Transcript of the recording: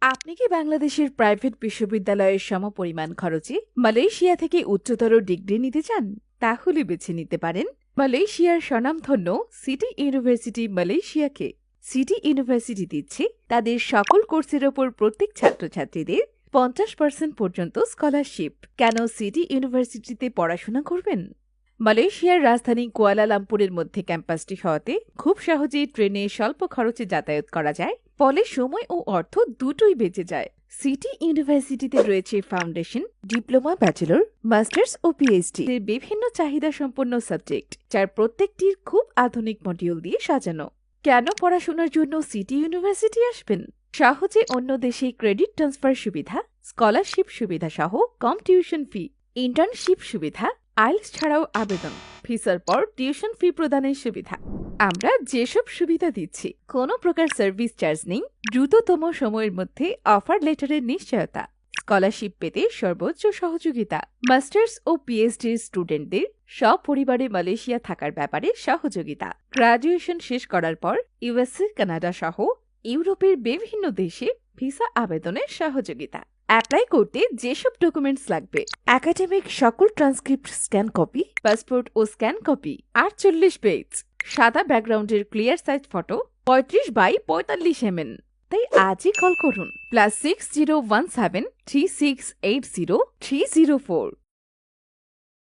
আপনি কি বাংলাদেশের প্রাইভেট বিশ্ববিদ্যালয়ের সমপরিমাণ খরচে মালয়েশিয়া থেকে উচ্চতর ডিগ্রি নিতে চান? তাহলে বেছে নিতে পারেন মালয়েশিয়ার স্বনামধন্য সিটি ইউনিভার্সিটি মালয়েশিয়াকে। সিটি ইউনিভার্সিটি দিচ্ছে তাদের সকল কোর্সের ওপর প্রত্যেক ছাত্রছাত্রীদের 50% পর্যন্ত স্কলারশিপ। কেন সিটি ইউনিভার্সিটিতে পড়াশোনা করবেন? মালয়েশিয়ার রাজধানী কুয়ালালামপুরের মধ্যে ক্যাম্পাসটি হওয়াতে খুব সহজেই ট্রেনে স্বল্প খরচে যাতায়াত করা যায়, ফলে সময় ও অর্থ দুটোই বেঁচে যায়। সিটি ইউনিভার্সিটিতে রয়েছে ফাউন্ডেশন, ডিপ্লোমা, ব্যাচেলর, মাস্টার্স ও পিএইচডি এর বিভিন্ন চাহিদা সম্পন্ন সাবজেক্ট, যার প্রত্যেকটির খুব আধুনিক মডিউল দিয়ে সাজানো। কেন পড়াশোনার জন্য সিটি ইউনিভার্সিটি আসবেন? সহজে অন্য দেশে ক্রেডিট ট্রান্সফার সুবিধা, স্কলারশিপ সুবিধা সহ কম টিউশন ফি, ইন্টার্নশিপ সুবিধা, আইএলটিএস ছাড়াও আবেদন, ভিসার পর টিউশন ফি প্রদানের সুবিধা। আমরা যেসব সুবিধা দিচ্ছি, কোনো প্রকার সার্ভিস চার্জ নেই, দ্রুততম সময়ের মধ্যে অফার লেটারের নিশ্চয়তা, স্কলারশিপ পেতে সর্বোচ্চ সহযোগিতা, মাস্টার্স ও পিএইচডি স্টুডেন্টদের সপরিবারে মালয়েশিয়া থাকার ব্যাপারে সহযোগিতা, গ্রাজুয়েশন শেষ করার পর ইউএসএ, কানাডা সহ ইউরোপের বিভিন্ন দেশে ভিসা আবেদনের সহযোগিতা। অ্যাপ্লাই করতে যেসব ডকুমেন্টস লাগবে: একাডেমিক সকল ট্রান্সক্রিপ্ট স্ক্যান কপি, পাসপোর্ট ও স্ক্যান কপি, 48 পেজ, সাদা ব্যাকগ্রাউন্ডের clear size photo, 35x45 mm। তাই আজই কল করুন +601736803004।